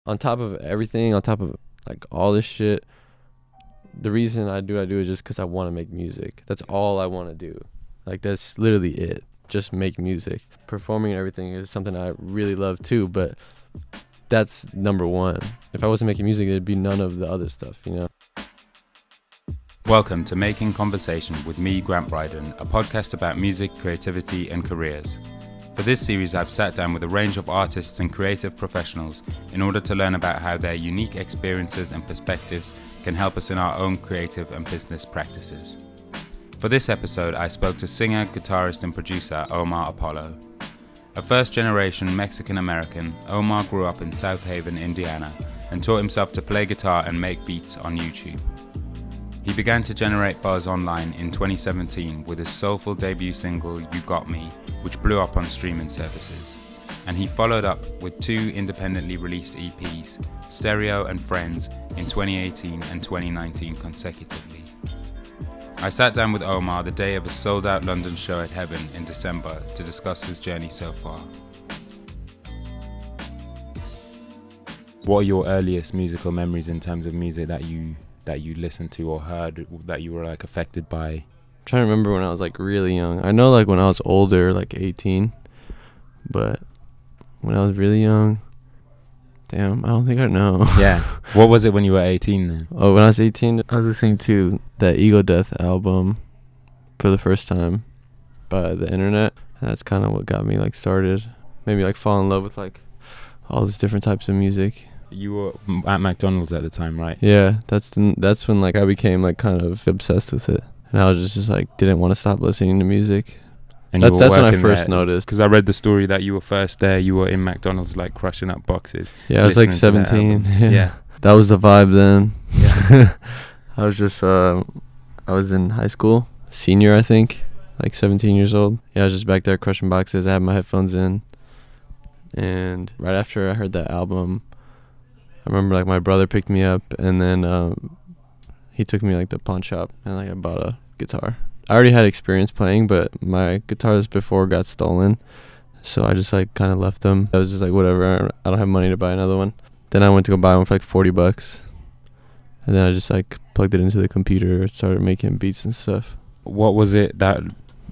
on top of everything, on top of like all this shit, the reason I do is just because I want to make music. That's all I want to do. Like, that's literally it. Just make music. Performing and everything is something I really love too, but that's number one. If I wasn't making music, it'd be none of the other stuff, you know? Welcome to Making Conversation with me, Grant Brydon, a podcast about music, creativity and careers. For this series, I've sat down with a range of artists and creative professionals in order to learn about how their unique experiences and perspectives can help us in our own creative and business practices. For this episode, I spoke to singer, guitarist and producer Omar Apollo. A first-generation Mexican-American, Omar grew up in South Haven, Indiana, and taught himself to play guitar and make beats on YouTube. He began to generate buzz online in 2017 with his soulful debut single, Ugotme, which blew up on streaming services. And he followed up with 2 independently released EPs, Stereo and Friends, in 2018 and 2019 consecutively. I sat down with Omar the day of a sold-out London show at Heaven in December to discuss his journey so far. What are your earliest musical memories in terms of music that you listened to or heard that you were like affected by? I'm trying to remember when I was like really young. I know like when I was older, like 18, but when I was really young, damn, I don't think I know. Yeah. What was it when you were 18 then? Oh, when I was 18, I was listening to that Ugotme album for the first time by the internet. And that's kind of what got me like started. Made me like fall in love with like all these different types of music. You were at McDonald's at the time, right? Yeah, that's when like I became like kind of obsessed with it. And I was just like didn't want to stop listening to music. And that's when I first noticed. Because I read the story that you were first there. You were in McDonald's like crushing up boxes. Yeah, I was like 17. Yeah. That was the vibe then. Yeah. I was just I was in high school, senior I think, like 17 years old. Yeah, I was just back there crushing boxes. I had my headphones in. And right after I heard that album, I remember like my brother picked me up and then he took me like to the pawn shop and like I bought a guitar. I already had experience playing, but my guitars before got stolen, so I just like kind of left them. I was just like, whatever, I don't have money to buy another one. Then I went to go buy one for like $40, and then I just like plugged it into the computer, started making beats and stuff. What was it that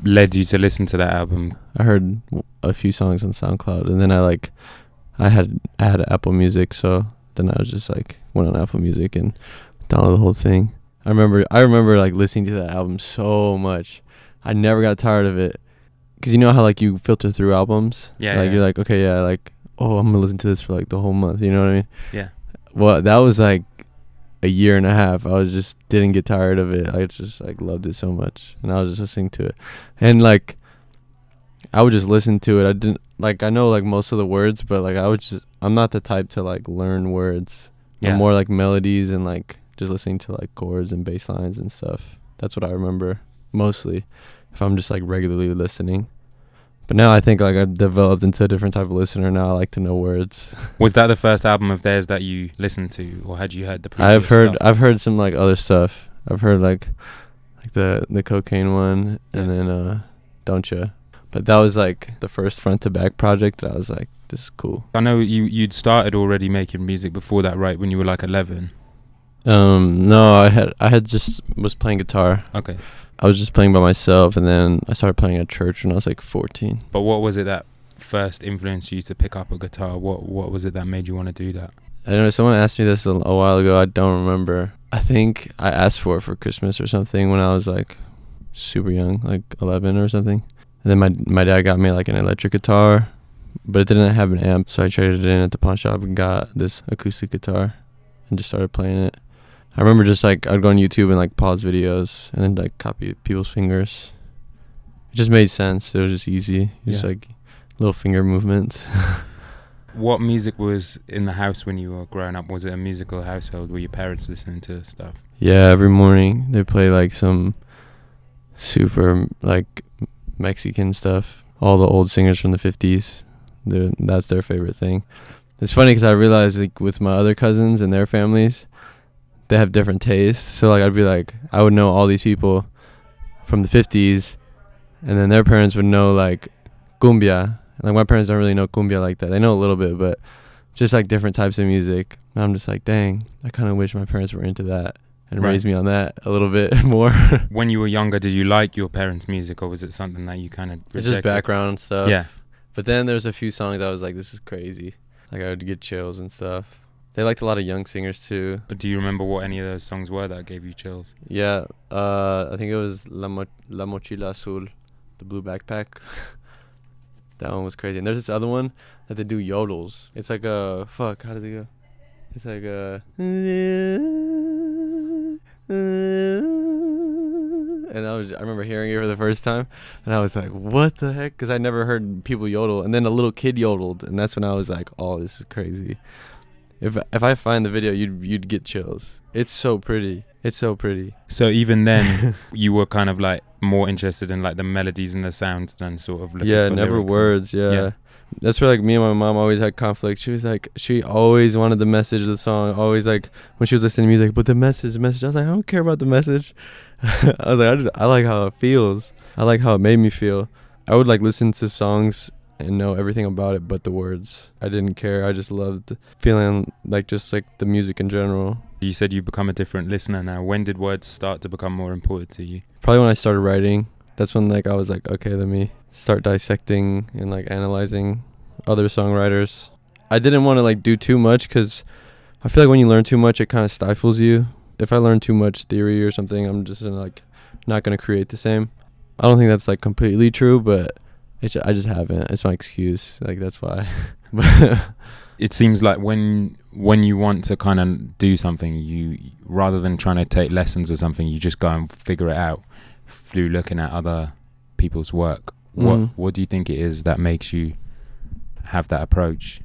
led you to listen to that album? I heard a few songs on SoundCloud, and then I had Apple Music, so then I was just like went on Apple Music and downloaded the whole thing. I remember like listening to that album so much. I never got tired of it. Cause you know how like you filter through albums? Yeah. Like yeah. You're like, okay, yeah, like, oh, I'm gonna listen to this for like the whole month. You know what I mean? Yeah. Well, that was like a year and a half. I was just didn't get tired of it. I just like loved it so much, and I was just listening to it, and like I would just listen to it. I didn't like I know like most of the words, but like I'm not the type to like learn words. Yeah. I'm more like melodies and like just listening to like chords and bass lines and stuff. That's what I remember mostly if I'm just like regularly listening. But now I think like I've developed into a different type of listener. Now I like to know words. Was that the first album of theirs that you listened to, or had you heard the previous I've heard some like other stuff. I've heard like the Cocaine one and then Don't Ya. But that was like the first front to back project that I was like, this is cool. I know you'd started already making music before that, right? When you were like 11. No, I had just was playing guitar. Okay. I was just playing by myself, and then I started playing at church when I was like 14. But what was it that first influenced you to pick up a guitar? What was it that made you want to do that? I don't know, someone asked me this a while ago. I don't remember. I think I asked for it for Christmas or something when I was like super young, like 11 or something. And then my dad got me like an electric guitar, but it didn't have an amp, so I traded it in at the pawn shop and got this acoustic guitar and just started playing it. I remember just like I'd go on YouTube and like pause videos and then like copy people's fingers. It just made sense. It was just easy. Just like little finger movements. What music was in the house when you were growing up? Was it a musical household? Were your parents listening to stuff? Yeah, every morning they play like some super like Mexican stuff. All the old singers from the 50s. That's their favorite thing. It's funny because I realized like with my other cousins and their families, they have different tastes. So like I'd be like, I would know all these people from the 50s, and then their parents would know like cumbia. Like my parents don't really know cumbia like that. They know a little bit, but just like different types of music. And I'm just like, dang, I kind of wish my parents were into that and raised me on that a little bit more. When you were younger, did you like your parents' music, or was it something that you kind of rejected? It's just background stuff. Yeah. But then there's a few songs I was like, this is crazy. Like I would get chills and stuff. They liked a lot of young singers too. Do you remember what any of those songs were that gave you chills? Yeah, I think it was La Mochila Azul, the blue backpack. That one was crazy. And there's this other one that they do yodels. It's like a, fuck, how does it go? It's like a, and I remember hearing it for the first time, and I was like, what the heck? Because I never heard people yodel. And then a little kid yodeled, and that's when I was like, oh, this is crazy. If I find the video, you'd get chills. It's so pretty. It's so pretty. So even then, you were kind of like more interested in like the melodies and the sounds than sort of looking for never lyrics words. Yeah. That's where like me and my mom always had conflict. She was like, she always wanted the message of the song. Always like when she was listening to music, but the message. I was like, I don't care about the message. I was like, I like how it feels. I like how it made me feel. I would like listen to songs and know everything about it but the words. I didn't care. I just loved feeling like just like the music in general. You said you've become a different listener now. When did words start to become more important to you? Probably when I started writing. That's when like I was like, okay, let me start dissecting and like analyzing other songwriters. I didn't want to like do too much because I feel like when you learn too much, it kind of stifles you. If I learn too much theory or something, I'm just like not going to create the same. I don't think that's like completely true, but I just haven't. It's my excuse. Like that's why. It seems like when you want to kind of do something, you rather than trying to take lessons or something, you just go and figure it out through looking at other people's work. What do you think it is that makes you have that approach?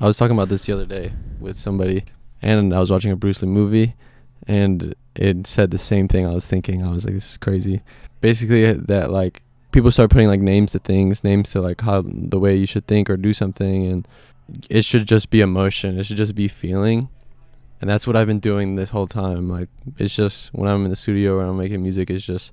I was talking about this the other day with somebody, and I was watching a Bruce Lee movie, and it said the same thing I was thinking. I was like, this is crazy. Basically, that like people start putting like names to things, names to like how the way you should think or do something, and it should just be emotion. It should just be feeling. And that's what I've been doing this whole time. Like it's just when I'm in the studio or I'm making music, it's just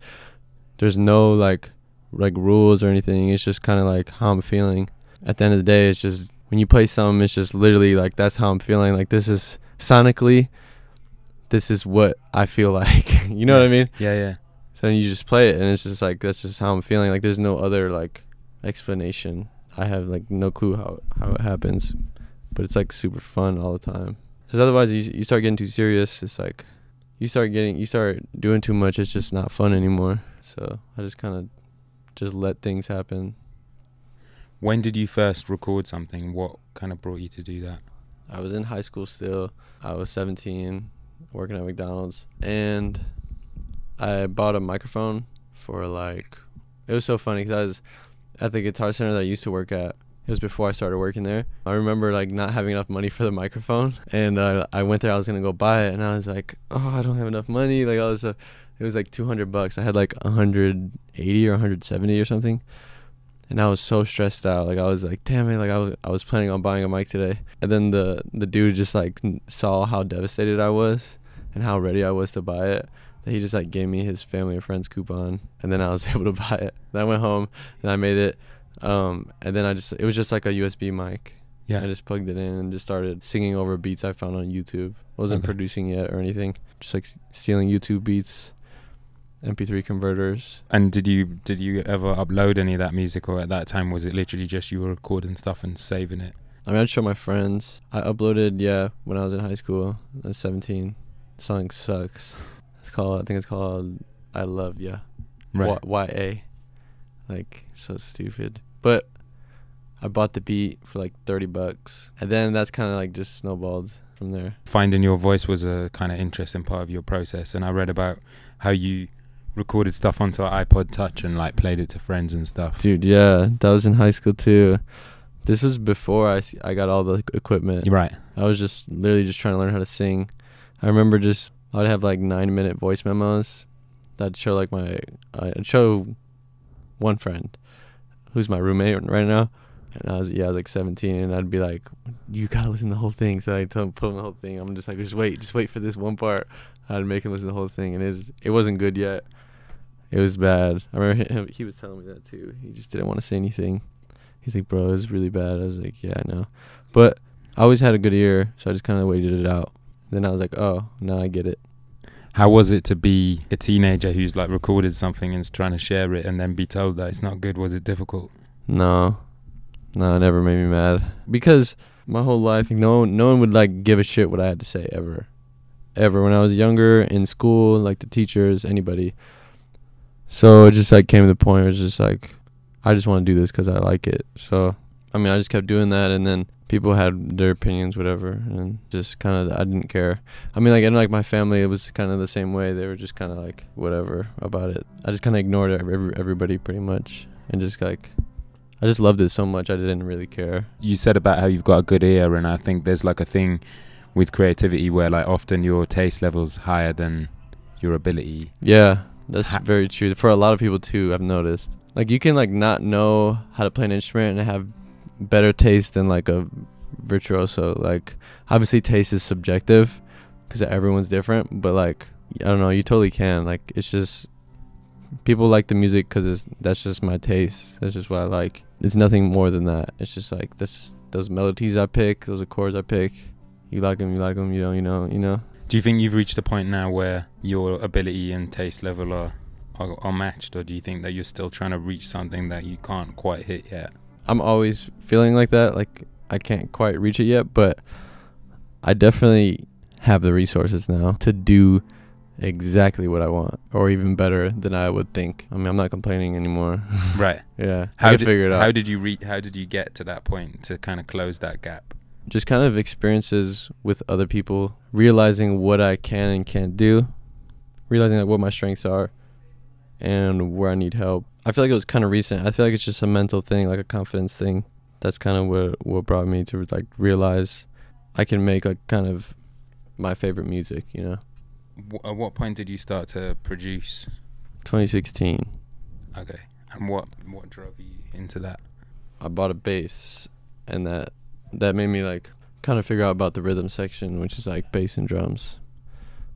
there's no like rules or anything. It's just kind of like how I'm feeling. At the end of the day, it's just when you play something, it's just literally like that's how I'm feeling. Like this is sonically, this is what I feel like. You know what I mean? Yeah. So you just play it, and it's just like that's just how I'm feeling. Like there's no other like explanation. I have like no clue how it happens, but it's like super fun all the time. Because otherwise, you start getting too serious. It's like you start doing too much. It's just not fun anymore. So I just kind of just let things happen. When did you first record something? What kind of brought you to do that? I was in high school still. I was 17, working at McDonald's, and I bought a microphone for like, it was so funny because I was at the Guitar Center that I used to work at. It was before I started working there. I remember like not having enough money for the microphone, and I went there. I was gonna go buy it, and I was like, oh, I don't have enough money. Like all this stuff. It was like $200. I had like 180 or 170 or something, and I was so stressed out. Like I was like, damn it. Like I was planning on buying a mic today, and then the dude just like saw how devastated I was and how ready I was to buy it. He just like gave me his family and friends coupon, and then I was able to buy it. Then I went home and I made it, and then it was just like a USB mic. Yeah. I just plugged it in and just started singing over beats I found on YouTube. I wasn't producing yet or anything, just like stealing YouTube beats, MP3 converters. And did you ever upload any of that music, or at that time was it literally just you were recording stuff and saving it? I mean, I'd show my friends. I uploaded, when I was in high school. I was 17. The song sucks. I think it's called I Love Ya. Right. YA. Like, so stupid. But I bought the beat for like $30, and then that's kind of like just snowballed from there. Finding your voice was a kind of interesting part of your process, and I read about how you recorded stuff onto an iPod Touch and like played it to friends and stuff. Dude, yeah, that was in high school too. This was before I got all the equipment. Right. I was just literally just trying to learn how to sing. I remember I'd have like 9-minute voice memos that'd show like I'd show one friend who's my roommate right now, and I was like 17, and I'd be like, you gotta listen to the whole thing. So I tell him put on the whole thing. I'm just like, just wait for this one part. I'd make him listen to the whole thing, and it wasn't good yet. It was bad. I remember he was telling me that too. He just didn't want to say anything. He's like, bro, it was really bad. I was like, yeah, I know. But I always had a good ear, so I just kind of waited it out. Then I was like, oh, now I get it. How was it to be a teenager who's like recorded something and is trying to share it and then be told that it's not good? Was it difficult? No, it never made me mad. Because my whole life, no one would like give a shit what I had to say ever. When I was younger, in school, like the teachers, anybody. So it just like came to the point where it's just like, I just want to do this because I like it. So, I mean, I just kept doing that, and then people had their opinions, whatever, and just kind of, I didn't care. I mean, like, and like my family, it was kind of the same way. They were just kind of like, whatever about it. I just kind of ignored everybody pretty much, and just like, I just loved it so much, I didn't really care. You said about how you've got a good ear, and I think there's like a thing with creativity where like often your taste level's higher than your ability. Yeah, that's very true. For a lot of people too, I've noticed. Like, you can like not know how to play an instrument and have better taste than like a virtuoso. Like, obviously taste is subjective because everyone's different, but like, I don't know, you totally can. Like, it's just, people like the music because that's just my taste. That's just what I like. It's nothing more than that. It's just like those melodies I pick, those accords I pick. You like them, you don't, you know. Do you think you've reached a point now where your ability and taste level are matched, or do you think that you're still trying to reach something that you can't quite hit yet? I'm always feeling like that, like I can't quite reach it yet, but I definitely have the resources now to do exactly what I want, or even better than I would think. I mean, I'm not complaining anymore. Right. Yeah. I can figure it out. How did you get to that point to kind of close that gap? Just kind of experiences with other people, realizing what I can and can't do, realizing like what my strengths are and where I need help. I feel like it was kind of recent. I feel like it's just a mental thing, like a confidence thing. That's kind of what brought me to like realize I can make like kind of my favorite music, you know. At what point did you start to produce? 2016. Okay. And what drove you into that? I bought a bass, and that made me like kind of figure out about the rhythm section, which is like bass and drums.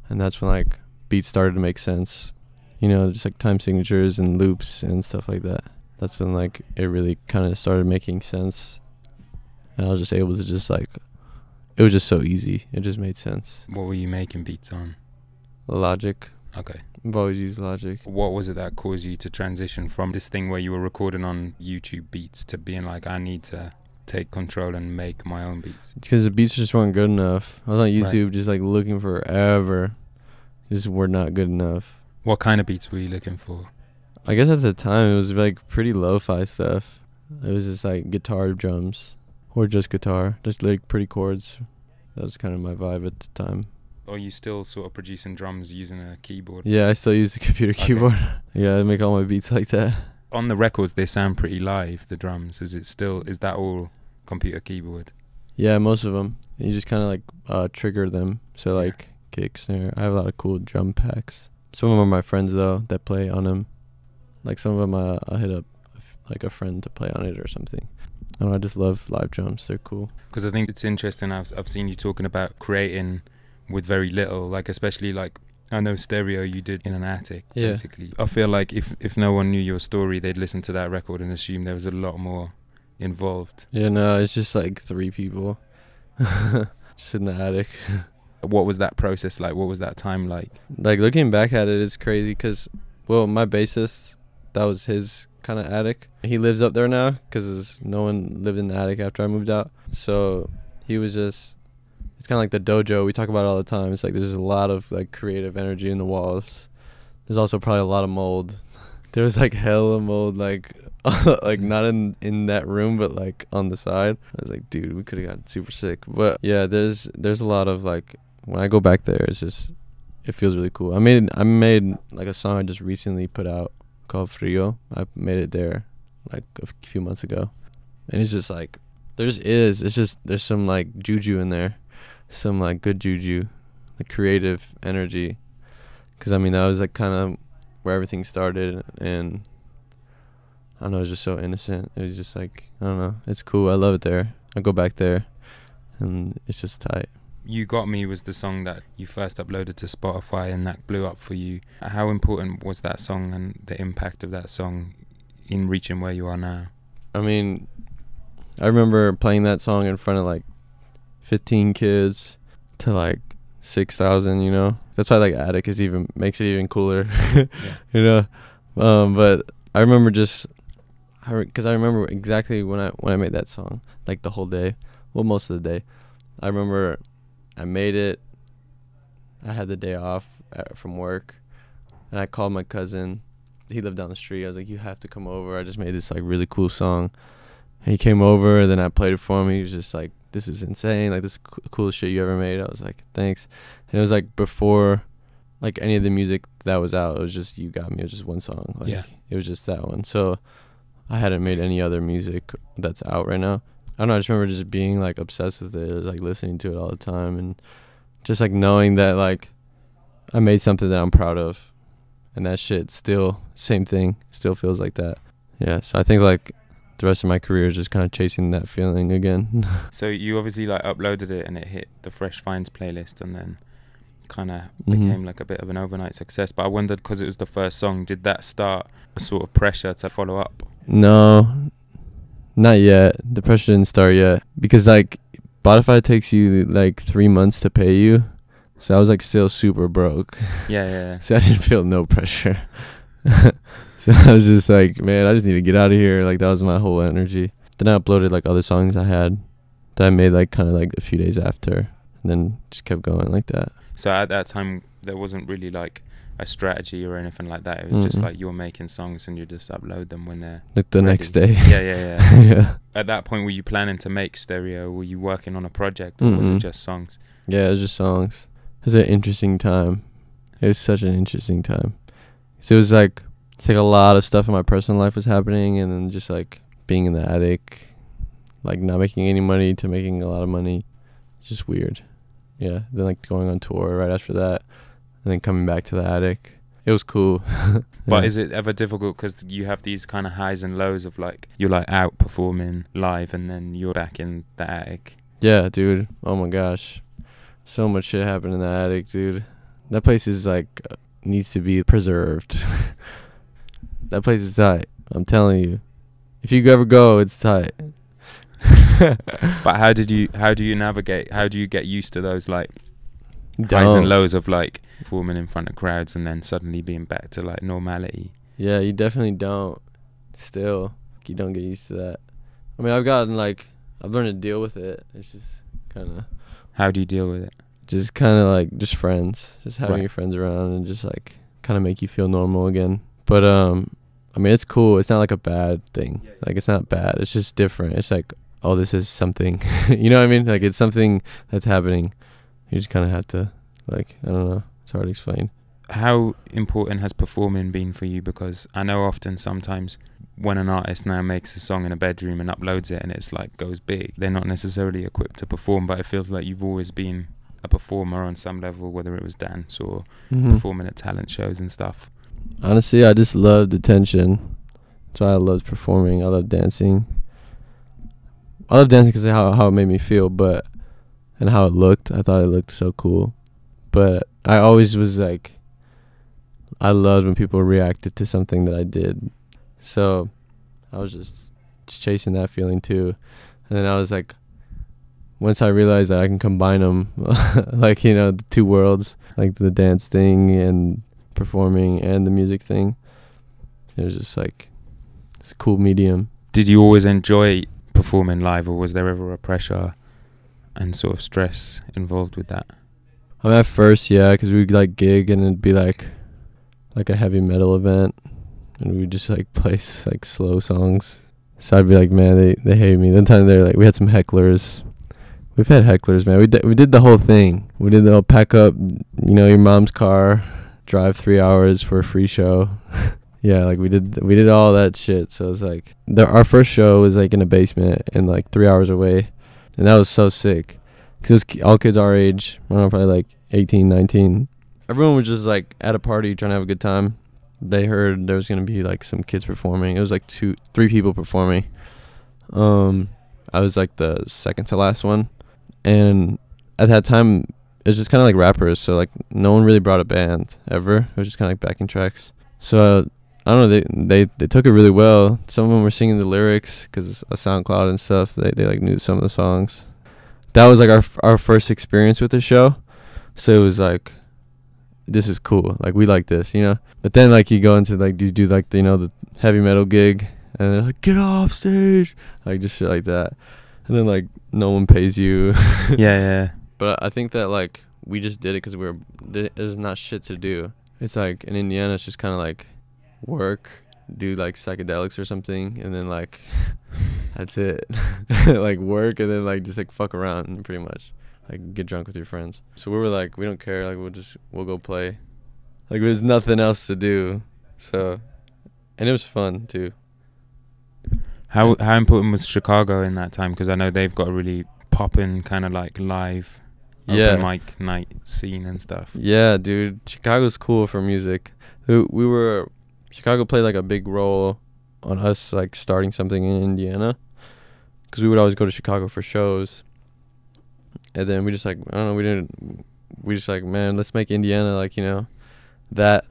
And that's when like beats started to make sense, you know, just like time signatures and loops and stuff like that. That's when like it really kind of started making sense, and I was just able to just like, it was just so easy. It just made sense. What were you making beats on? Logic. Okay. I've always used Logic. What was it that caused you to transition from this thing where you were recording on YouTube beats to being like, I need to take control and make my own beats? Because the beats just weren't good enough. I was on YouTube Right. just like looking forever. Just were not good enough. What kind of beats were you looking for? I guess at the time it was like pretty lo-fi stuff. It was just like guitar, drums, or just guitar, just like pretty chords. That was kind of my vibe at the time. Or are you still sort of producing drums using a keyboard? Yeah, I still use the computer keyboard. Yeah, I make all my beats like that. On the records, they sound pretty live, the drums. Is that all computer keyboard? Yeah, most of them. You just kind of like trigger them. So like kick, snare. I have a lot of cool drum packs. Some of them are my friends though that play on them. Like some of them I'll hit up like a friend to play on it or something. I don't know, I just love live drums. They're cool. Because I think it's interesting. I've seen you talking about creating with very little, like especially like I know Stereo you did in an attic, basically. I feel like if no one knew your story, they'd listen to that record and assume there was a lot more involved. Yeah, no, it's just like 3 people just in the attic. What was that process like? What was that time like? Like looking back at it, it's crazy because, well, my bassist, that was his kind of attic. He lives up there now because no one lived in the attic after I moved out. So he was just, it's kind of like the dojo. We talk about it all the time. It's like there's a lot of like creative energy in the walls. There's also probably a lot of mold. There was like hella mold, like like not in that room, but like on the side. I was like, dude, we could have gotten super sick. But yeah, there's a lot of like, when I go back there, it's just, it feels really cool. I made like a song I just recently put out called Frio. I made it there like a few months ago, and it's just like, there's some like juju in there, some like good juju, like creative energy, because I mean that was like kind of where everything started, and I don't know, it was just so innocent. It was just like, I don't know, it's cool. I love it there. I go back there and it's just tight. Ugotme was the song that you first uploaded to Spotify and that blew up for you. How important was that song and the impact of that song in reaching where you are now? I mean, I remember playing that song in front of like 15 kids to like 6,000, you know. That's why like Attic is even makes it even cooler. Yeah. You know. But I remember because I remember exactly when I made that song, like the whole day, well, most of the day. I remember I made it. I had the day off from work, and I called my cousin. He lived down the street. I was like, "You have to come over. I just made this like really cool song." And he came over, and then I played it for him. He was just like, "This is insane! Like, this is coolest shit you ever made." I was like, "Thanks." And it was like before, like any of the music that was out. It was just "You Got Me." It was just one song. Like, Yeah. It was just that one. So I hadn't made any other music that's out right now. I don't know. I just remember just being like obsessed with it. I was like listening to it all the time, and just like knowing that like I made something that I'm proud of, and that shit still same thing. Still feels like that. Yeah. So I think like the rest of my career is just kind of chasing that feeling again. So you obviously like uploaded it and it hit the Fresh Finds playlist, and then kind of became like a bit of an overnight success. But I wondered, because it was the first song, did that start a sort of pressure to follow up? No, not yet. The pressure didn't start yet, because like Spotify takes you like 3 months to pay you. So I was like still super broke. Yeah. So I didn't feel no pressure. So I was just like, man, I just need to get out of here. Like that was my whole energy. Then I uploaded like other songs I had that I made like kind of like a few days after, and then just kept going like that. So at that time there wasn't really like a strategy or anything like that. It was just like you were making songs and you just upload them when they're like the ready. Next day. Yeah. Yeah. At that point, were you planning to make stereo? Were you working on a project, or was it just songs? Yeah, it was just songs. It was an interesting time. It was such an interesting time. So it was like, it's like a lot of stuff in my personal life was happening, and then just like being in the attic, like not making any money to making a lot of money. It's just weird. Yeah. Then like going on tour right after that, and then coming back to the attic. It was cool. But is it ever difficult, because you have these kind of highs and lows of like you're like out performing live and then you're back in the attic? Yeah, dude. Oh my gosh. So much shit happened in the attic, dude. That place is like needs to be preserved. That place is tight. I'm telling you. If you ever go, it's tight. But how do you navigate? How do you get used to those like highs and lows of like performing in front of crowds and then suddenly being back to like normality? Yeah, you definitely don't. Still, you don't get used to that. I mean, I've learned to deal with it. It's just kind of. How do you deal with it? Just kind of like just friends, just having Right. your friends around and just like kind of make you feel normal again. But I mean, it's cool. It's not like a bad thing. Like it's not bad. It's just different. It's like, oh, this is something. You know what I mean? Like it's something that's happening. You just kind of have to, like, I don't know. It's hard to explain. How important has performing been for you? Because I know often sometimes when an artist now makes a song in a bedroom and uploads it and it's like goes big, they're not necessarily equipped to perform, but it feels like you've always been a performer on some level, whether it was dance or performing at talent shows and stuff. Honestly, I just loved attention. That's why I loved performing. I love dancing. I love dancing because of how it made me feel, and how it looked. I thought it looked so cool. But I always was like, I loved when people reacted to something that I did. So I was just chasing that feeling too. And then I was like, once I realized that I can combine them, like, you know, the two worlds, like the dance thing and performing and the music thing, it was just like, it's a cool medium. Did you always enjoy performing live, or was there ever a pressure and sort of stress involved with that? I mean, at first, yeah, because we'd like gig and it'd be like a heavy metal event, and we'd just like play like slow songs. So I'd be like, man, they hate me. Then time they're like, we had some hecklers. We've had hecklers, man. We did the whole thing. We did the whole pack up, you know, your mom's car, drive 3 hours for a free show. Yeah, like we did all that shit. So it's like our first show was like in a basement and like 3 hours away, and that was so sick. Because all kids our age, I don't know, probably like 18, 19. Everyone was just like at a party trying to have a good time. They heard there was going to be like some kids performing. It was like 3 people performing. I was like the second to last one. And at that time, it was just kind of like rappers. So like no one really brought a band ever. It was just kind of like backing tracks. So I don't know, they took it really well. Some of them were singing the lyrics because of SoundCloud and stuff. They like knew some of the songs. that was like our first experience with the show. So it was like, this is cool. Like, we like this, you know? But then, like, you go into, like, you do, like, you know, the heavy metal gig, and they're like, get off stage. Like, just shit like that. And then, like, no one pays you. Yeah. But I think that, like, we just did it because there's not shit to do. It's like, in Indiana, it's just kind of, like, work, do, like, psychedelics or something, and then, like, that's it. Like, work, and then, like, just, like, fuck around, pretty much. Like, get drunk with your friends. So we were like, we don't care. Like, we'll go play. Like, there's nothing else to do. So, and it was fun too. How important was Chicago in that time? Because I know they've got a really poppin' kind of like live open mic night scene and stuff. Yeah, dude. Chicago's cool for music. Chicago played like a big role on us like starting something in Indiana. Because we would always go to Chicago for shows. And then we just like, I don't know, we just like, man, let's make Indiana like, you know, that.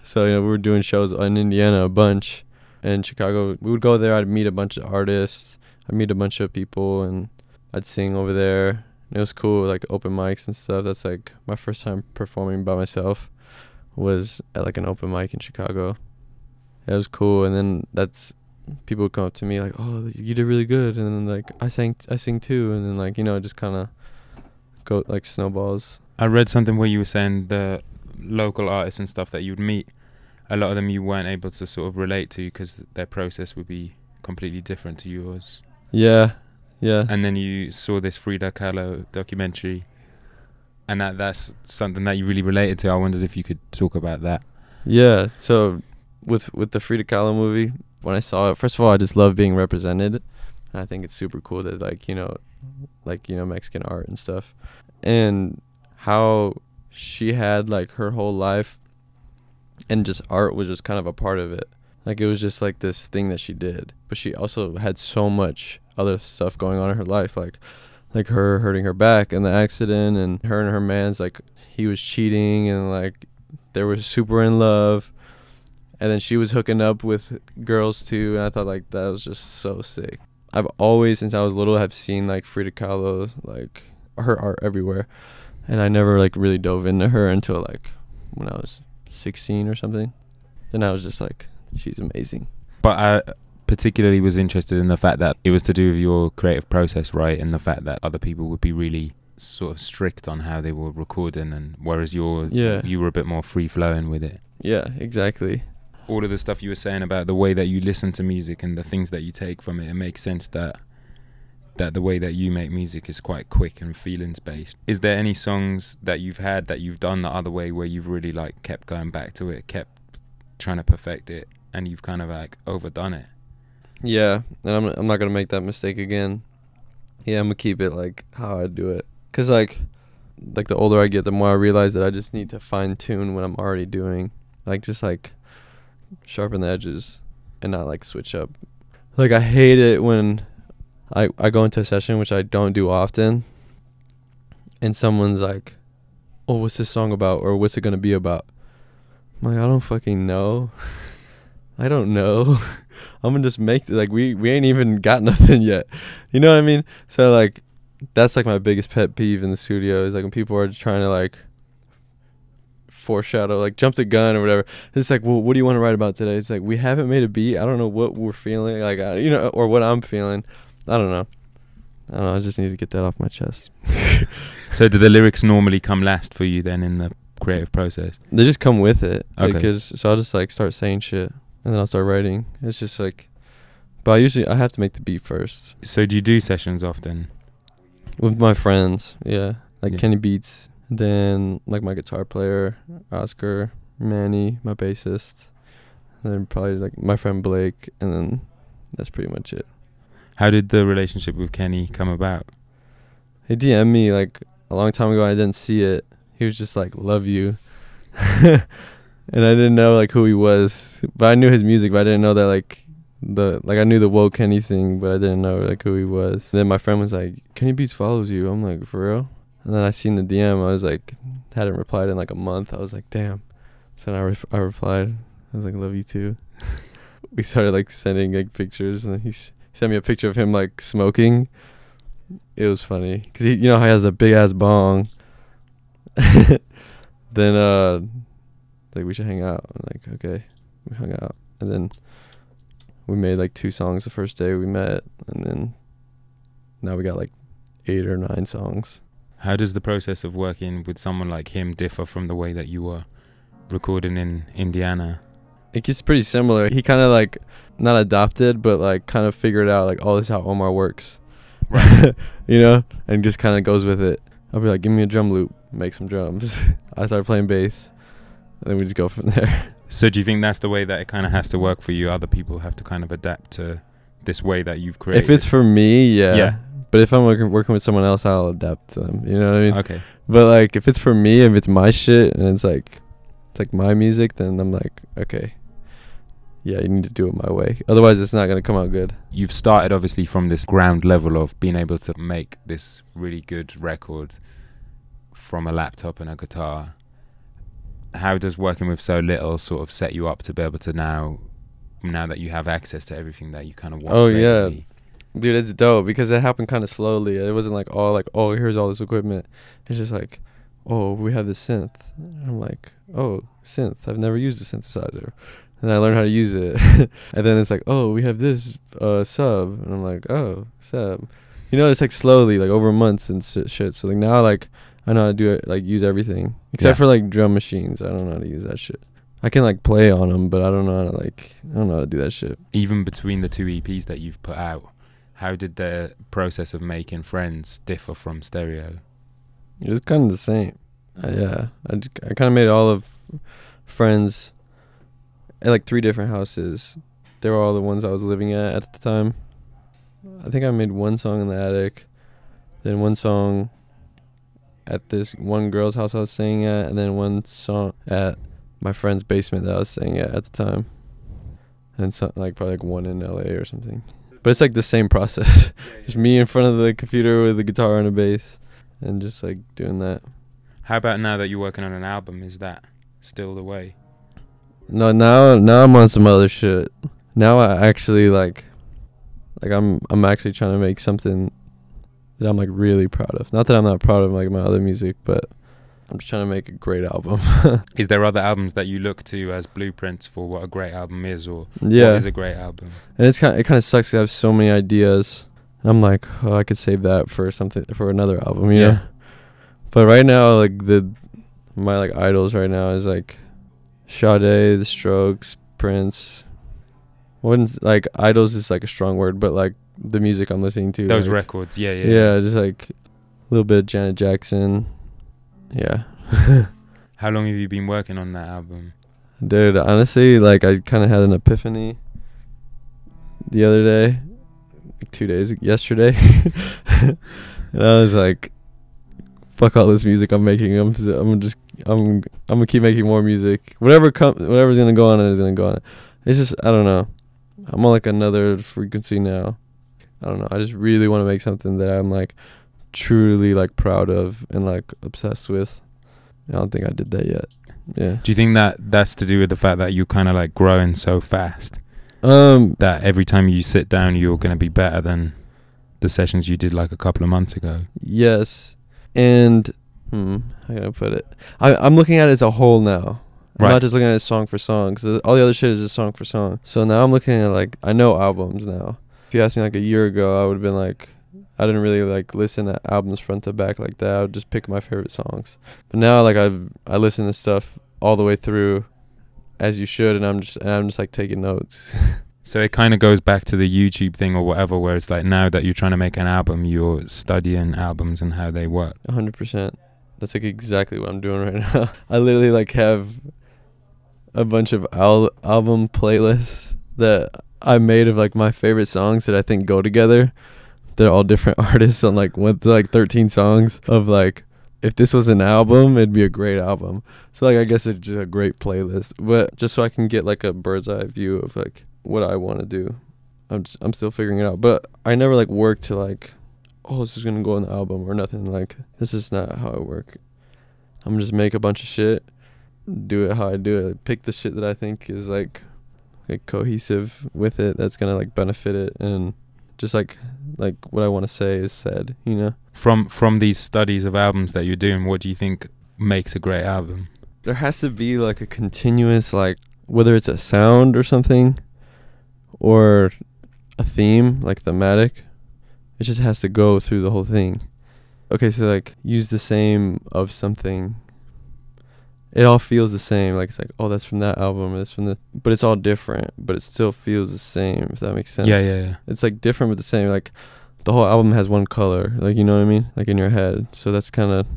So, you know, we were doing shows in Indiana a bunch. And Chicago, we would go there, I'd meet a bunch of artists, I'd meet a bunch of people, and I'd sing over there. And it was cool, like open mics and stuff. That's like my first time performing by myself was at like an open mic in Chicago. It was cool. And then people would come up to me like, oh, you did really good. And then like I sing too. And then like, you know, it just kind of go like snowballs. I read something where you were saying the local artists and stuff that you'd meet, a lot of them you weren't able to sort of relate to because their process would be completely different to yours. Yeah. And then you saw this Frida Kahlo documentary, and that's something that you really related to. I wondered if you could talk about that. Yeah. So with the Frida Kahlo movie, when I saw it, first of all, I just love being represented. And I think it's super cool that like, you know, Mexican art and stuff. And how she had like her whole life and just art was just kind of a part of it. Like, it was just like this thing that she did. But she also had so much other stuff going on in her life, like her hurting her back and the accident, and her man's like, he was cheating, and like they were super in love. And then she was hooking up with girls too, and I thought like that was just so sick. I've always, since I was little, have seen like Frida Kahlo, like her art everywhere, and I never like really dove into her until like when I was 16 or something. Then I was just like, she's amazing. But I particularly was interested in the fact that it was to do with your creative process, right? And the fact that other people would be really sort of strict on how they were recording, and whereas you were a bit more free flowing with it. Yeah, exactly. All of the stuff you were saying about the way that you listen to music and the things that you take from it, it makes sense that the way that you make music is quite quick and feelings based. Is there any songs that you've had that you've done the other way where you've really like kept going back to it, kept trying to perfect it, and you've kind of like overdone it? Yeah, and I'm not gonna make that mistake again. Yeah, I'm gonna keep it like how I do it. Cause like the older I get, the more I realize that I just need to fine tune what I'm already doing. Like, just like sharpen the edges and not like switch up. Like, I hate it when I go into a session, which I don't do often, and someone's like, oh, what's this song about, or what's it gonna be about? I'm like, I don't fucking know. I don't know. I'm gonna just make like we ain't even got nothing yet. You know what I mean? So like that's like my biggest pet peeve in the studio, is like when people are trying to like foreshadow, like jump the gun or whatever. It's like, well, what do you want to write about today? It's like, we haven't made a beat. I don't know what we're feeling, like, you know, or what I'm feeling. I don't know. I just need to get that off my chest. So do the lyrics normally come last for you then in the creative process? They just come with it. Okay. Because so I'll just like start saying shit and then I'll start writing. It's just like, but I have to make the beat first. So do you do sessions often? With my friends, yeah. Like Yeah. Kenny Beats, then like my guitar player, Oscar, Manny, my bassist, and then probably like my friend Blake, and then that's pretty much it. How did the relationship with Kenny come about? He DM'd me like a long time ago. I didn't see it. He was just like, love you. And I didn't know like who he was, but I knew his music, but I didn't know that like I knew the Whoa Kenny thing, but I didn't know like who he was. And then my friend was like, Kenny Beats follows you. I'm like, for real? And then I seen the DM. I was like, hadn't replied in like a month. I was like, damn. So then I replied. I was like, love you too. We started like sending like pictures, and then he sent me a picture of him like smoking, it was funny because you know how he has a big ass bong. Then like we should hang out. I'm like, okay, we hung out, and then we made like 2 songs the first day we met, and then now we got like 8 or 9 songs. How does the process of working with someone like him differ from the way that you were recording in Indiana? It gets pretty similar. He kind of like not adopted, but like kind of figured out like, oh, this is how Omar works, Right? you know, and just kind of goes with it. I'll be like, give me a drum loop, make some drums. I start playing bass, and then we just go from there. So do you think that's the way that it kind of has to work for you? Other people have to kind of adapt to this way that you've created? If it's for me, yeah. Yeah. But if I'm working with someone else, I'll adapt to them. You know what I mean? Okay. But like, if it's for me, if it's my shit and it's like my music, then I'm like, okay, yeah, you need to do it my way. Otherwise, it's not gonna come out good. You've started obviously from this ground level of being able to make this really good record from a laptop and a guitar. How does working with so little sort of set you up to be able to now that you have access to everything that you kind of want? Oh yeah, dude, it's dope because it happened kind of slowly. It wasn't like, oh, here's all this equipment. It's just like, oh, we have this synth. And I'm like, oh, synth. I've never used a synthesizer. And I learned how to use it. And then it's like, oh, we have this sub. And I'm like, oh, sub. You know, it's like slowly, like over months and shit. So like now, like I know how to do it, like use everything except for like drum machines. I don't know how to use that shit. I can like play on them, but I don't know how to do that shit. Even between the 2 EPs that you've put out, how did the process of making Friends differ from Stereo? It was kind of the same. Yeah, I kind of made all of Friends at like 3 different houses. They were all the ones I was living at the time. I think I made 1 song in the attic, then 1 song at this one girl's house I was staying at, and then 1 song at my friend's basement that I was staying at the time, and so, like probably like 1 in LA or something. But it's like the same process. Just me in front of the computer with a guitar and a bass, and just like doing that. How about now that you're working on an album? Is that still the way? No, now I'm on some other shit. Now I actually like I'm actually trying to make something that I'm like really proud of. Not that I'm not proud of like my other music, but I'm just trying to make a great album. Is there other albums that you look to as blueprints for what a great album is, or what is a great album? And it kind of sucks 'cause I have so many ideas. I'm like, oh, I could save that for another album, you know. But right now, like my like idols right now is like Sade, The Strokes, Prince. Wouldn't like idols is like a strong word, but like the music I'm listening to, those like, records, yeah, just like a little bit of Janet Jackson. Yeah. How long have you been working on that album? Dude, honestly, like I kind of had an epiphany the other day, like 2 days, yesterday. And I was like, fuck all this music I'm making. I'm gonna keep making more music. Whatever's gonna go on it is gonna go on it. It's just, I don't know. I'm on like another frequency now. I don't know. I just really want to make something that I'm like truly like proud of and like obsessed with. I don't think I did that yet. Yeah. Do you think that that's to do with the fact that you're kind of like growing so fast? That every time you sit down, you're going to be better than the sessions you did like a couple of months ago? Yes. And how can I put it? I'm looking at it as a whole now. I'm not just looking at it song for song, because all the other shit is just song for song. So now I'm looking at like, I know albums now. If you asked me like a year ago, I would have been like, I didn't really like listen to albums front to back like that. I would just pick my favorite songs. But now like I listen to stuff all the way through, as you should, and I'm just like taking notes. So it kind of goes back to the YouTube thing or whatever, where it's like now that you're trying to make an album, you're studying albums and how they work. 100%. That's like exactly what I'm doing right now. I literally like have a bunch of album playlists that I made of like my favorite songs that I think go together. They're all different artists on like 13 songs of like, if this was an album, it'd be a great album. So like I guess it's just a great playlist, but just so I can get like a bird's eye view of like what I want to do. I'm still figuring it out, but I never like work to like, oh, this is gonna go on the album or nothing. Like, this is not how I work. I'm just make a bunch of shit, do it how I do it, like, pick the shit that I think is like cohesive with it, that's gonna like benefit it, and just like what I want to say is said, you know. From these studies of albums that you're doing, what do you think makes a great album? There has to be like a continuous, like, whether it's a sound or something or a theme, like thematic, it just has to go through the whole thing. Okay, so like use the same of something. It all feels the same. Like it's like, oh, that's from that album, or that's from the, but it's all different, but it still feels the same, if that makes sense. Yeah. It's like different but the same. Like the whole album has one color, like, you know what I mean? Like in your head. So that's kind of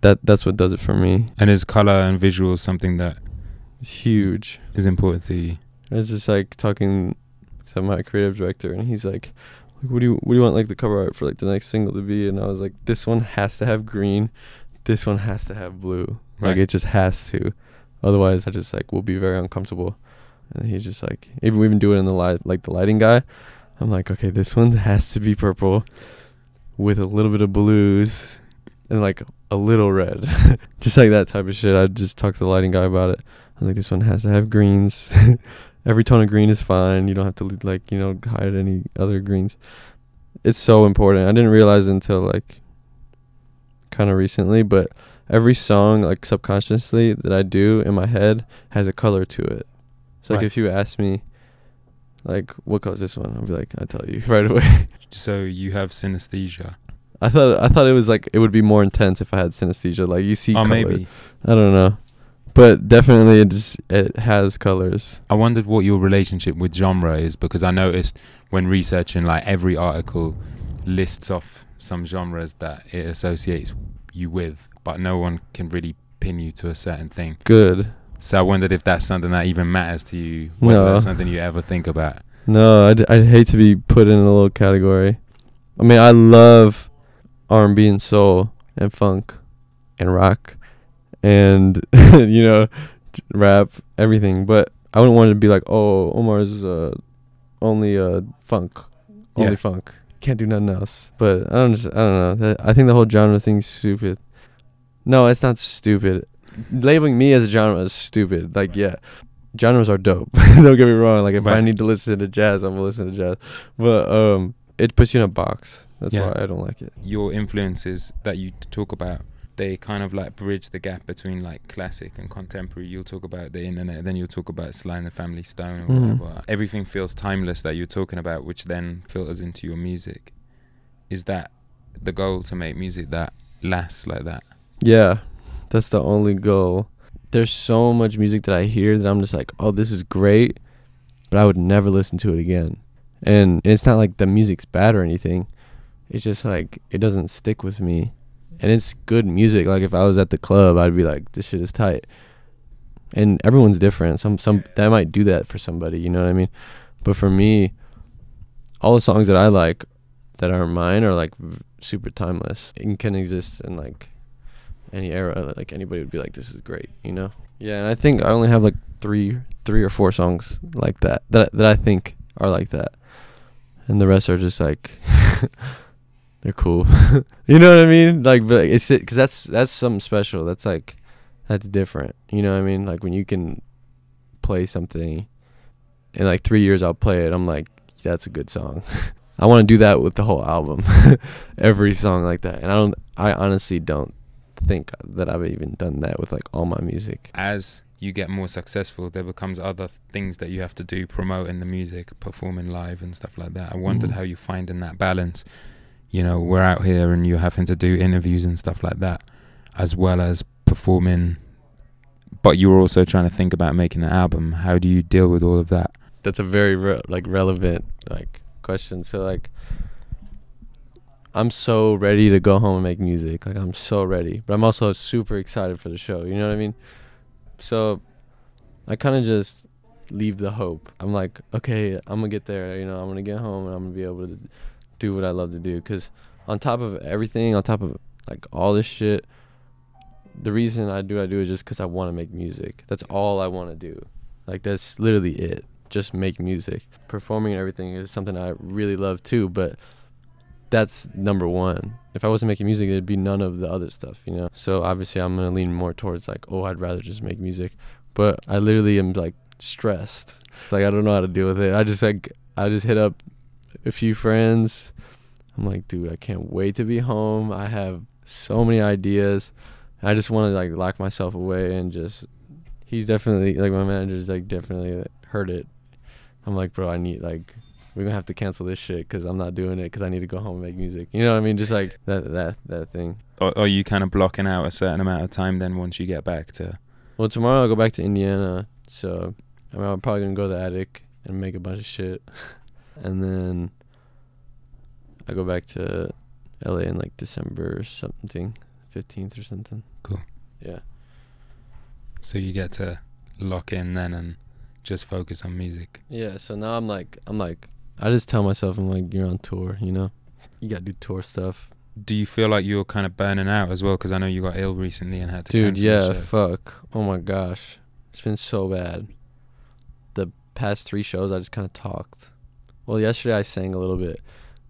that's what does it for me. And is color and visuals something that It's huge. is important to you? I was just like talking to my creative director, and he's like, what do you want like the cover art for like the next single to be? And I was like, this one has to have green, this one has to have blue. Like Right. it just has to, otherwise I just like will be very uncomfortable. And he's just like, even we even do it in the light, like the lighting guy, I'm like, okay, this one has to be purple with a little bit of blues and like a little red. Just like that type of shit. I just talked to the lighting guy about it. I was like, this one has to have greens. Every tone of green is fine. You don't have to like, you know, hide any other greens. It's so important. I didn't realize it until like kind of recently, but every song, like subconsciously, that I do in my head has a color to it. So like Right. if you ask me like, what color is this one, I'll be like, I'll tell you right away. So you have synesthesia. I thought it was like, it would be more intense if I had synesthesia. Like you see color. Maybe. I don't know, but definitely it has colors. I wondered what your relationship with genre is, because I noticed when researching, like every article lists off some genres that it associates you with, but no one can really pin you to a certain thing. Good. So I wondered if that's something that even matters to you, whether No. that's something you ever think about. No, I'd hate to be put in a little category. I mean, I love R&B and soul and funk and rock and you know, rap, everything, but I wouldn't want it to be like, oh, Omar's only funk, only Yeah. funk, can't do nothing else. But I don't know. I think the whole genre thing's stupid. No, it's not stupid. Labeling me as a genre is stupid. Like, yeah, genres are dope. Don't get me wrong. Like, if I Right. need to listen to jazz, I'm gonna listen to jazz. But it puts you in a box. That's Yeah. why I don't like it. Your influences that you talk about, they kind of like bridge the gap between like classic and contemporary. You'll talk about the internet, then you'll talk about Sly and the Family Stone or Mhm. whatever. Everything feels timeless that you're talking about, which then filters into your music. Is that the goal, to make music that lasts like that? Yeah, that's the only goal. There's so much music that I hear that I'm just like, oh, this is great, but I would never listen to it again. And it's not like the music's bad or anything. It's just like, it doesn't stick with me. And it's good music. Like if I was at the club, I'd be like, this shit is tight. And everyone's different. Some that might do that for somebody, you know what I mean? But for me, all the songs that I like that aren't mine are like super timeless and can exist in like any era. Like anybody would be like, this is great, you know? Yeah, and I think I only have like three or four songs like that I think are like that. And the rest are just like they're cool. You know what I mean? Like, but it's because that's something special. That's like, that's different. You know what I mean? Like when you can play something in like 3 years, I'll play it. I'm like, that's a good song. I want to do that with the whole album. Every song like that. And I honestly don't think that I've even done that with like all my music. As you get more successful, there becomes other things that you have to do, promoting the music, performing live and stuff like that. I wondered how you find in that balance. You know, we're out here and you're having to do interviews and stuff like that, as well as performing, but you're also trying to think about making an album. How do you deal with all of that? That's a very relevant like question. So like, I'm so ready to go home and make music. Like I'm so ready, but I'm also super excited for the show. You know what I mean? So I kind of just leave the hope. I'm like, okay, I'm gonna get there. You know, I'm gonna get home and I'm gonna be able to do what I love to do. Cause on top of everything, on top of like all this shit, the reason I do is just cause I want to make music. That's all I want to do. Like that's literally it. Just make music. Performing and everything is something I really love too, but that's number one. If I wasn't making music, there'd be none of the other stuff, you know? So obviously I'm going to lean more towards like, oh, I'd rather just make music. But I literally am like stressed. Like I don't know how to deal with it. I just hit up a few friends. I'm like, dude, I can't wait to be home. I have so many ideas. I just want to like lock myself away and just. He's definitely like my manager's like definitely heard it. I'm like, bro, I need like we're gonna have to cancel this shit because I'm not doing it because I need to go home and make music. You know what I mean? Just like that thing. Or are you kind of blocking out a certain amount of time then once you get back to? Well, tomorrow I'll go back to Indiana, so I mean, I'm probably gonna go to the attic and make a bunch of shit, and then I go back to LA in like December or something, 15th or something. Cool. Yeah. So you get to lock in then and just focus on music. Yeah. So now I'm like, I just tell myself I'm like, you're on tour, you know, you gotta do tour stuff. Do you feel like you're kind of burning out as well? Because I know you got ill recently and had to Dude, cancel yeah, the show. fuck. Oh my gosh, it's been so bad. The past 3 shows I just kind of talked. Well, yesterday I sang a little bit,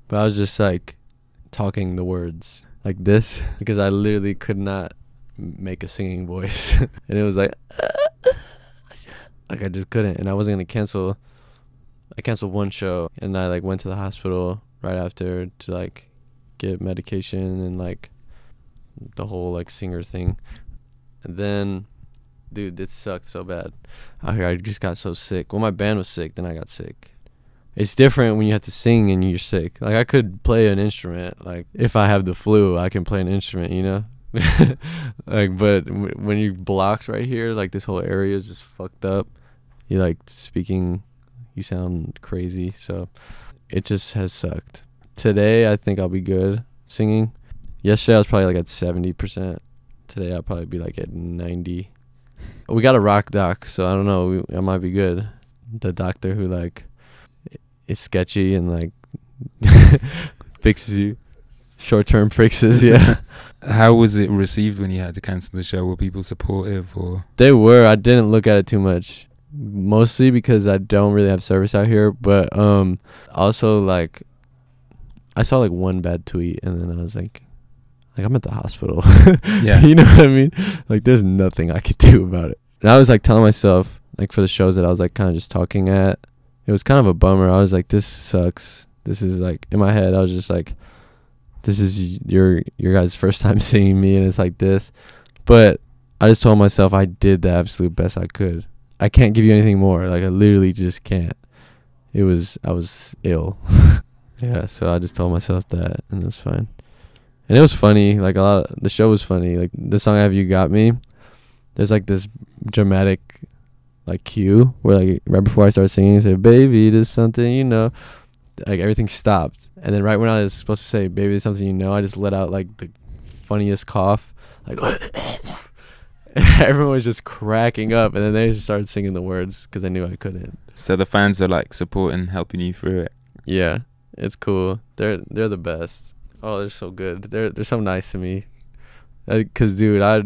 but I was just like talking the words like this because I literally could not make a singing voice. And it was like I just couldn't, and I wasn't gonna cancel. I canceled 1 show and I like went to the hospital right after to like get medication and like the whole like singer thing. And then dude, it sucked so bad out here. I just got so sick. Well, my band was sick, then I got sick. It's different when you have to sing and you're sick. Like I could play an instrument, like if I have the flu I can play an instrument, you know. Like, but when you blocked right here, like this whole area is just fucked up. You like speaking, you sound crazy, so it just has sucked. Today I think I'll be good singing. Yesterday I was probably like at 70%. Today I'll probably be like at 90. We got a rock doc, so I don't know, I might be good. The doctor who like is sketchy and like fixes you, short-term fixes. Yeah. How was it received when you had to cancel the show? Were people supportive or? They were. I didn't look at it too much, mostly because I don't really have service out here, but also like I saw like 1 bad tweet and then I was like I'm at the hospital. Yeah. You know what I mean? Like there's nothing I could do about it. And I was like telling myself, like for the shows that I was like kind of just talking at, it was kind of a bummer. I was like, this sucks. This is like, in my head I was just like, this is your guys' first time seeing me and it's like this. But I just told myself I did the absolute best I could. I can't give you anything more. Like I literally just can't. I was ill. Yeah, so I just told myself that and it was fine. And it was funny. Like the show was funny. Like the song I Have You Got Me, there's like this dramatic like cue where like right before I started singing I said, baby, there's something you know. Like everything stopped, and then right when I was supposed to say baby there's something you know, I just let out like the funniest cough, like everyone was just cracking up, and then they just started singing the words because they knew I couldn't. So the fans are like supporting, helping you through it. Yeah, it's cool. They're the best. Oh, they're so good. They're so nice to me. Cause dude, I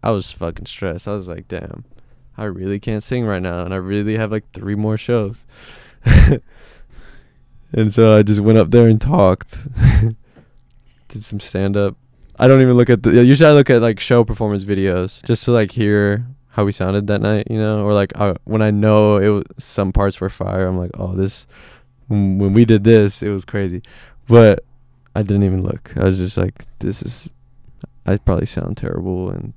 was fucking stressed. I was like, damn, I really can't sing right now, and I really have like 3 more shows. And so I just went up there and talked. Did some stand up. I don't even look at usually I look at like show performance videos just to like hear how we sounded that night, you know, or like when I know some parts were fire, I'm like, oh, this when we did this, it was crazy. But I didn't even look. I was just like, I probably sound terrible and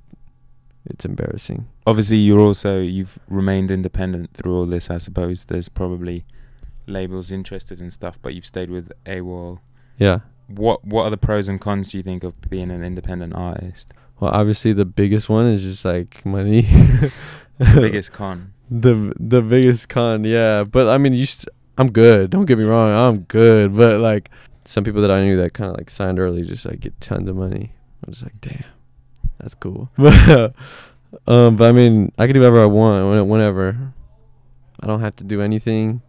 it's embarrassing. Obviously you've remained independent through all this. I suppose there's probably labels interested in stuff, but you've stayed with AWOL. Yeah. What are the pros and cons, do you think, of being an independent artist? Well, obviously the biggest one is just like money. The biggest con. The biggest con, yeah. But I mean, I'm good. Don't get me wrong, I'm good. But like some people that I knew that kind of like signed early just like get tons of money. I'm just like, damn, that's cool. But I mean, I can do whatever I want whenever. I don't have to do anything.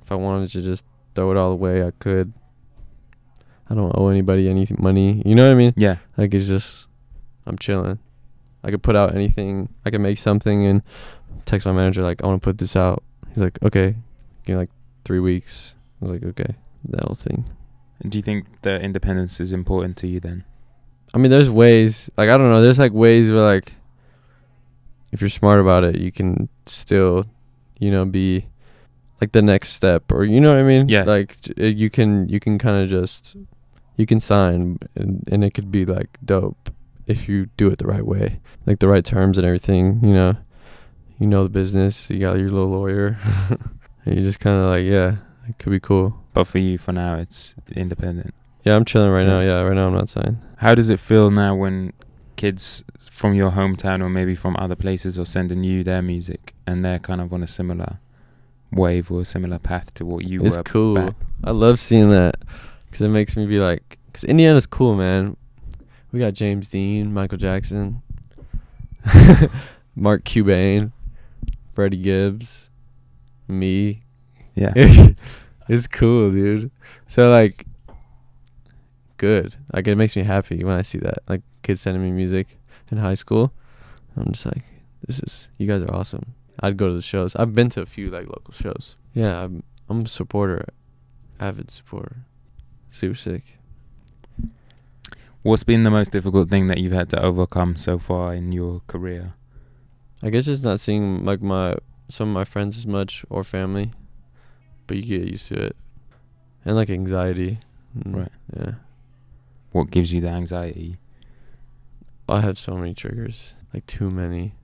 If I wanted to just throw it all away, I could. I don't owe anybody any money. You know what I mean? Yeah. Like it's just, I'm chilling. I could put out anything. I could make something and text my manager like, I want to put this out. He's like, okay, give me like 3 weeks. I was like, okay, that whole thing. And do you think the independence is important to you then? I mean, there's ways. Like I don't know. There's like ways where like, if you're smart about it, you can still, you know, be like the next step, or you know what I mean? Yeah. Like you can kind of just, you can sign, and it could be like dope if you do it the right way, like the right terms and everything. You know the business. You got your little lawyer, and you just kind of like, yeah, it could be cool. But for you, for now, it's independent. Yeah, I'm chilling right now. Yeah, right now I'm not signed. How does it feel now when kids from your hometown or maybe from other places are sending you their music and they're kind of on a similar wave or a similar path to what you were? It's cool. back? I love seeing that, because it makes me be like, because Indiana's cool, man. We got James Dean, Michael Jackson, Mark Cuban, Freddie Gibbs, me. Yeah. It's cool, dude. So like, good. Like, it makes me happy when I see that, like, kids sending me music in high school. I'm just like, you guys are awesome. I'd go to the shows. I've been to a few like local shows. Yeah, I'm a supporter, avid supporter. Super sick. What's been the most difficult thing that you've had to overcome so far in your career? I guess just not seeing like some of my friends as much, or family, but you get used to it. And like anxiety. Right. Yeah. What gives you the anxiety? I have so many triggers, like too many,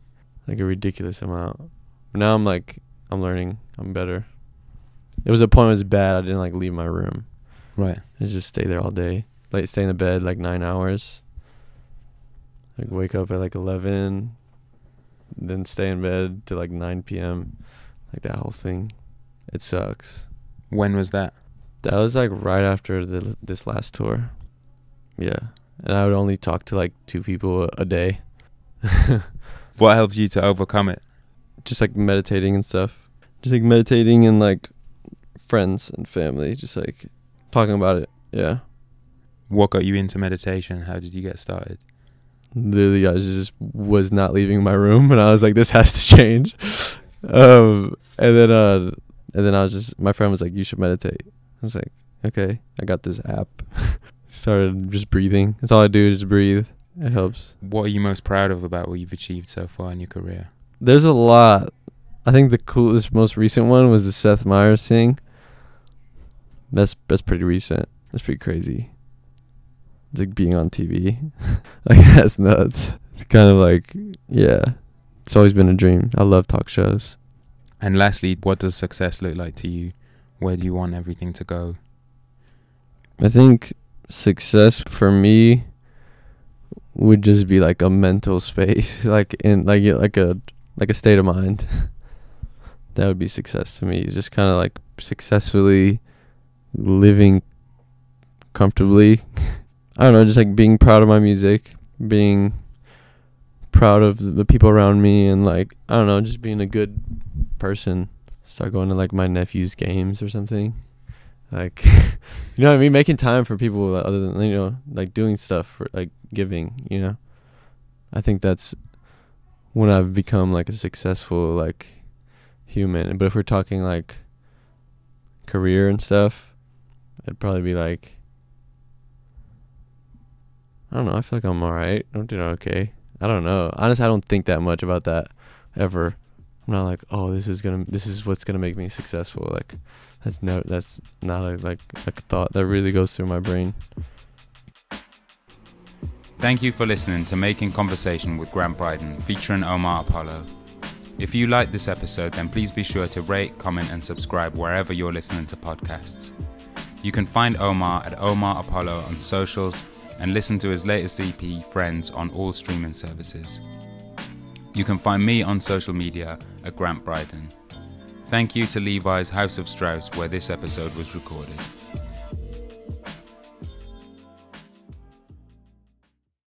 like a ridiculous amount. But now I'm learning. I'm better. It was a point where it was bad. I didn't like leave my room. Right. I just stay there all day. Like stay in the bed like 9 hours. Like wake up at like 11, then stay in bed till like 9 p.m. Like that whole thing. It sucks. When was that? That was like right after this last tour. Yeah. And I would only talk to like 2 people a day. What helps you to overcome it? Just like meditating and stuff. Just like meditating and like friends and family. Just like talking about it. Yeah. What got you into meditation? How did you get started? Literally, I just was not leaving my room, and I was like, this has to change. And then I was just, my friend was like, you should meditate. I was like, okay, I got this app. Started just breathing. That's all I do is just breathe. It helps. What are you most proud of about what you've achieved so far in your career? There's a lot. I think the coolest, most recent one was the Seth Meyers thing. That's pretty recent. That's pretty crazy. It's like being on TV. Like, that's nuts. It's kind of like, yeah. It's always been a dream. I love talk shows. And lastly, what does success look like to you? Where do you want everything to go? I think success for me would just be like a mental space, like in like a state of mind. That would be success to me. Just kind of like successfully living comfortably. I don't know, just like being proud of my music, being proud of the people around me, and like, I don't know, just being a good person. Start going to like my nephew's games or something. Like, you know what I mean? Making time for people other than, you know, like doing stuff for like giving, you know? I think that's when I've become like a successful like human. But if we're talking like career and stuff, it'd probably be like, I don't know, I feel like I'm alright. I'm doing okay. I don't know. Honestly, I don't think that much about that ever. I'm not like, oh, this is what's gonna make me successful. Like, that's not a thought that really goes through my brain. Thank you for listening to Making Conversation with Grant Brydon, featuring Omar Apollo. If you like this episode, then please be sure to rate, comment, and subscribe wherever you're listening to podcasts. You can find Omar at Omar Apollo on socials and listen to his latest EP, Friends, on all streaming services. You can find me on social media at Grant Brydon. Thank you to Levi's House of Strauss, where this episode was recorded.